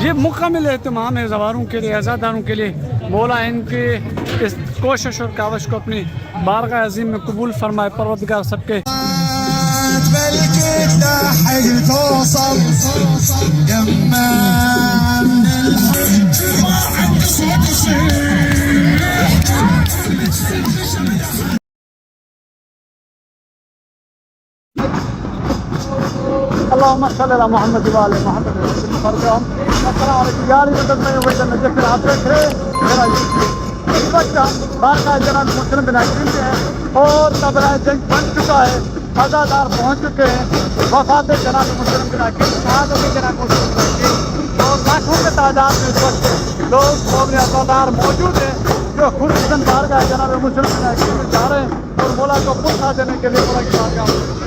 ये मुकम्मल एहतमाम है ज़वारों के लिए, आज़ादारों के लिए। मौला इनकी इस कोशिश और कावश को अपनी बारगाह अज़ीम में कबूल फरमाए। परवरदिगार सबके अल्लाहुम्मा सल्ली अला मुहम्मद व आले मुहम्मद। अस्सलाम वालेकुम यार, मदद में वजह न जिक्र आप देख रहे मेरा इस वक्त बारगाह जनाब मुस्लिम बिन हकीम पे है और तबरा जंग बन चुका है, अज़ादार पहुँच चुके हैं। वफात जनाब मुस्लिम बिन हकीम, शहादत जनाब मुस्लिम बिन हकीम और लाखों के तादाद में इस वक्त लोग मोमिन अज़ादार मौजूद हैं जो खुर्शीद बारगाह जनाब मुस्लिम बिन हकीम में जा रहे हैं और मौला को पुरसा देने के लिए मौला की बारगाह में।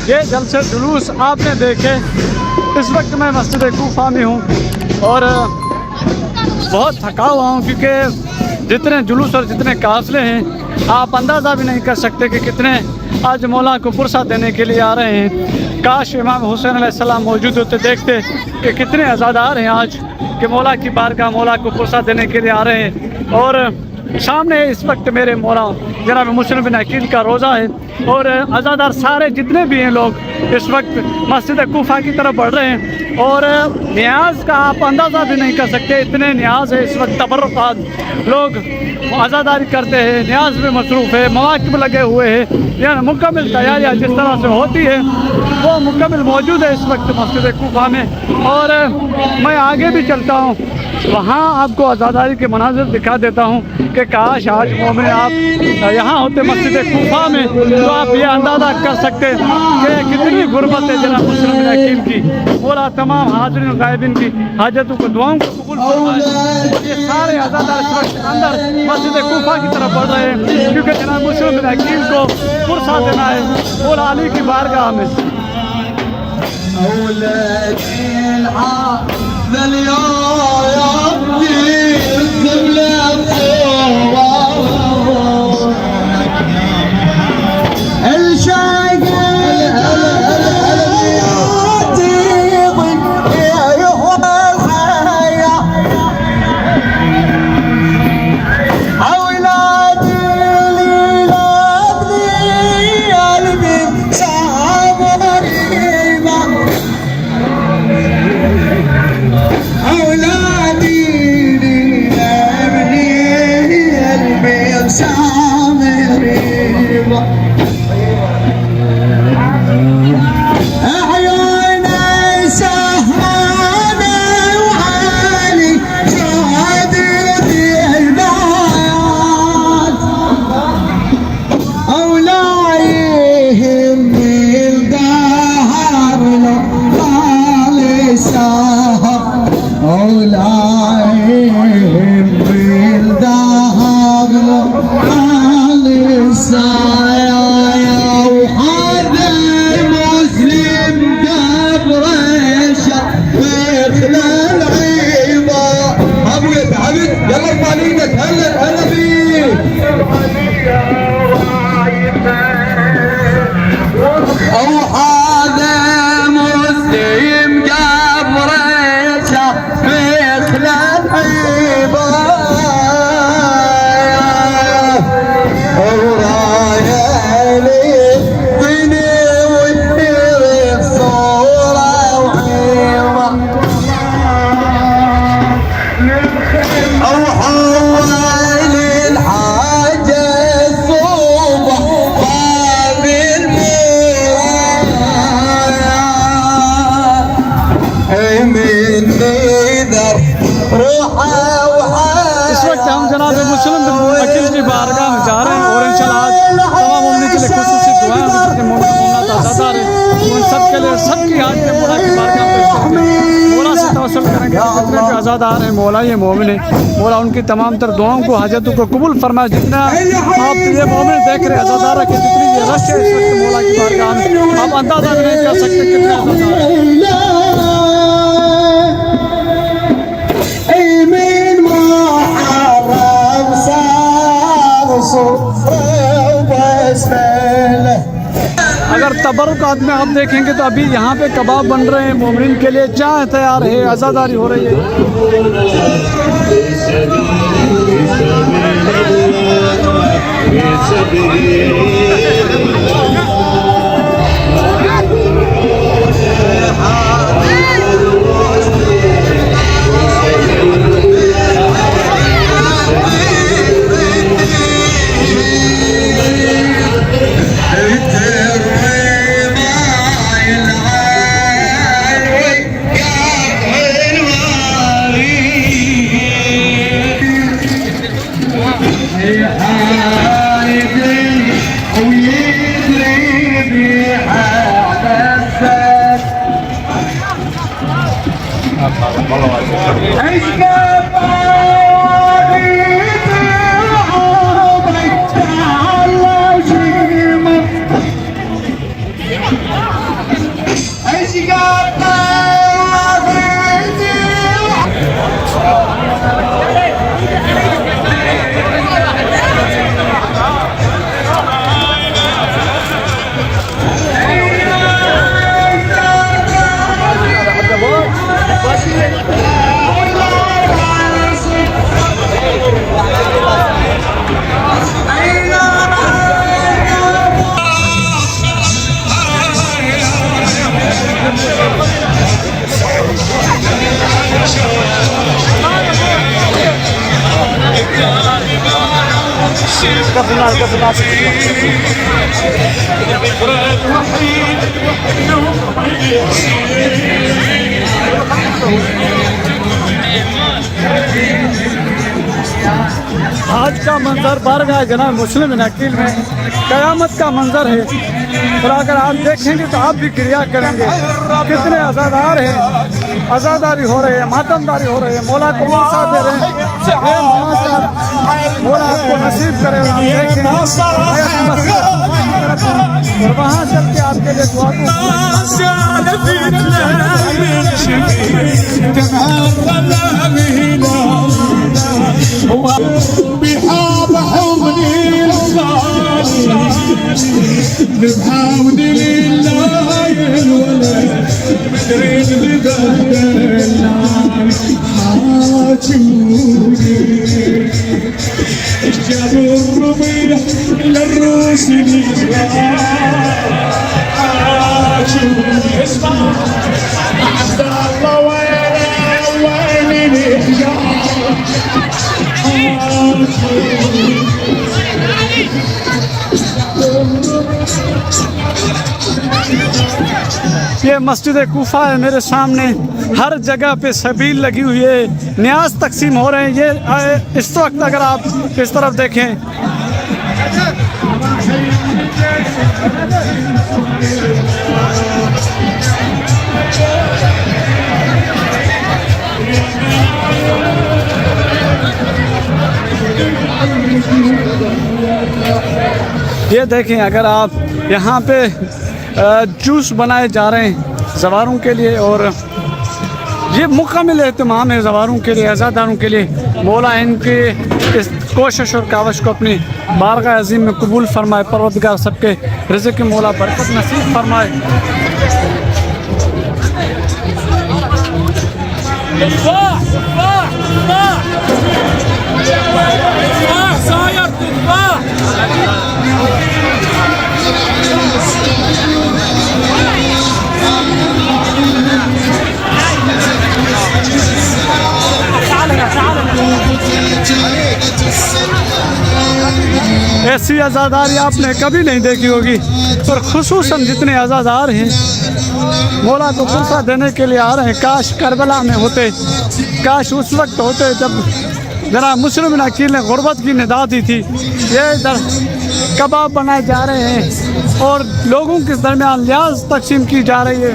ये जलसे जुलूस आपने देखे। इस वक्त मैं मस्जिद कूफा में हूँ और बहुत थका हुआ हूँ क्योंकि जितने जुलूस और जितने काफ़िले हैं आप अंदाज़ा भी नहीं कर सकते कि कितने आज मौला को पुरसा देने के लिए आ रहे हैं। काश इमाम हुसैन अलैहिस्सलाम मौजूद होते, देखते कि कितने आज़ादार हैं आज कि मौला की बारगाह मौला को पुरसा देने के लिए आ रहे हैं। और सामने इस वक्त मेरे मौला जनाब मुस्लिम बिन हकीम का रोज़ा है और अज़ादार सारे जितने भी हैं लोग इस वक्त मस्जिद कूफा की तरफ बढ़ रहे हैं और न्याज का आप अंदाज़ा भी नहीं कर सकते, इतने न्याज है इस वक्त। तबर्रुकात लोग आज़ादारी करते हैं, न्याज में मसरूफ़ है, मवाक़िब लगे हुए हैं, यानी मुकम्मल तैयारियाँ जिस तरह से होती है वो मुकम्मल मौजूद है इस वक्त मस्जिद कूफा में। और मैं आगे भी चलता हूँ, वहाँ आपको आज़ादारी के मनाज़िर दिखा देता हूँ कि काश आज मोमिन आप यहाँ होते मस्जिद कूफा में तो आप ये अंदाज़ा कर सकते कि कितनी गुर्बत है जनाब मुस्लिम बिन हकीम की। पूरा तमाम हाज़िरीन गायबिन की हाजतों को दुआओं को कबूल फरमाए। ये सारे आज़ादार इस वक्त अंदर मस्जिद कूफा की तरफ बढ़ रहे हैं क्योंकि जनाब मुस्लिम बिन हकीम को पुरसा देना है और अली की बारगाह में। الشاقة आज़ादार है मौला ये मोमिन है। मौला उनकी तमाम तर दुआओं को हाजतों को कबूल फरमाए। जितना आप ये मोमिन देख रहे अज़ादार की जितनी ये रश है इस वक्त मौला की बारगाह में आप अंदाजा भी नहीं कर सकते कितने अगर तबरुकात में आप देखेंगे तो अभी यहाँ पे कबाब बन रहे हैं, मोमिन के लिए चाय तैयार है, अज़ादारी हो रही है। आज का मंजर बारगाह जनाब मुस्लिम नकील में क़यामत का मंजर है। और अगर आप देखेंगे तो आप भी क्रिया करेंगे कितने अज़ादार हैं, अज़ादारी हो रही है, मातमदारी हो रही है। मौला को मौसा दे रहे हैं, मौला आपको नसीब करे। और वहाँ चल के आपके लिए दुआ بحمد لله الولد بدرين بدلنا حاجوني جاب الربيع للروس حاجوني اسمع عبد الله وين الحجاب حاجوني ये मस्जिद कूफा है मेरे सामने, हर जगह पे सबील लगी हुई है, न्याज तकसीम हो रहे हैं। ये इस वक्त अगर आप इस तरफ देखें ये देखें, अगर आप यहाँ पे जूस बनाए जा रहे हैं ज़वारों के लिए, और ये मुकम्मल एहतमाम है ज़वारों के लिए, अज़ादारों के लिए। मौला इनके इस कोशिश और कावश को अपनी बारगाह अज़ीम में कबूल फरमाए। परवरदिगार सबके रिज़्क़ में मौला बरकत नसीब फरमाए। ऐसी आज़ादारी आपने कभी नहीं देखी होगी, और खुसूसन जितने आज़ादार हैं मौला को तोहफा देने के लिए आ रहे हैं। काश करबला में होते, काश उस वक्त होते जब जना मुस्लिम अकील ने गुर्बत की निदा दी थी। ये इधर कबाब बनाए जा रहे हैं और लोगों के दरमियान लिहाज तकसीम की जा रही है।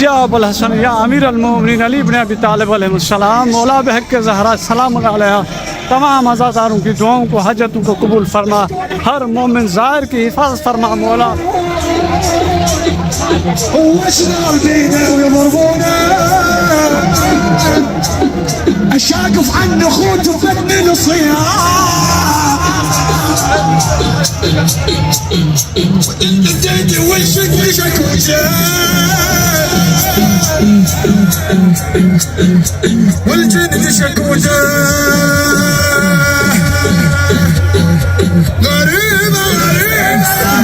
या अबुल हसन या अमीर अल-मोमिनीन अली इब्न अबी तालिब अलैहिस्सलाम, मौला बहक के ज़हरा सलाम अलैहा, तमाम अज़ादारों की दुआओं को, हजतों को कबूल फरमा, हर मोमिन ज़ाहिर की हिफाज़त फरमा मौला। أشاقف عن أخوت وفن الصيام وتنتهي والشكل شكوشان والجند شكوشان غريبة غريبة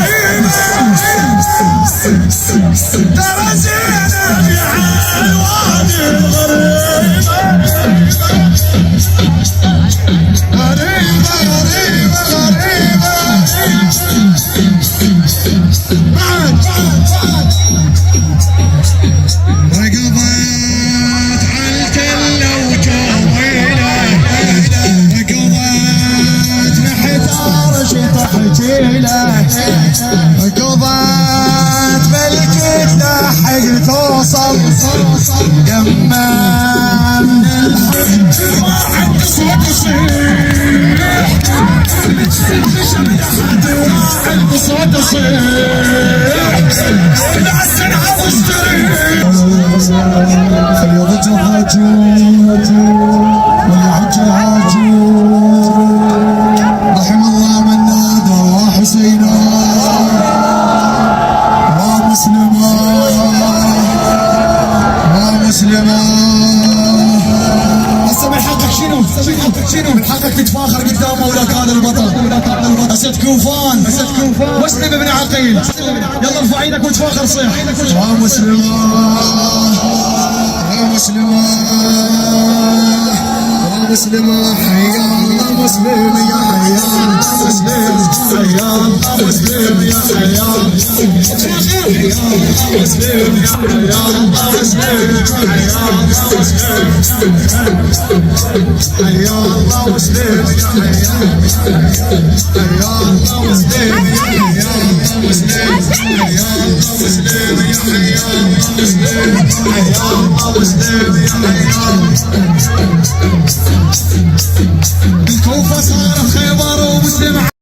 غريبة ترى زينة في حال وادي ركضت بالكت لحق توصل جمال واحد بصوت يصيح واحد بصوت يصيح نعسن عوزتي فليضج الهجوم والعج الهجوم رحم الله من نادى حسينا ومسلما ومسلما. هسه من حقك شنو؟ من حقك تتفاخر قدام مولاك هذا البطل اسد كوفان مسلم بن عقيل. يلا ارفع ايدك وتفاخر صيح ومسلما ومسلما مسلمة حيا الله مسلم يا حيا مسلم حيا الله مسلم يا حيا مسلم يا حيا مسلم حيا الله مسلم حيا الله مسلم يا حيا حيا الله مسلم حيا مسلم حيا مسلم يا حيا مسلم حيا الله مسلم يا حيا. الكوفة صار خيبر ومسلم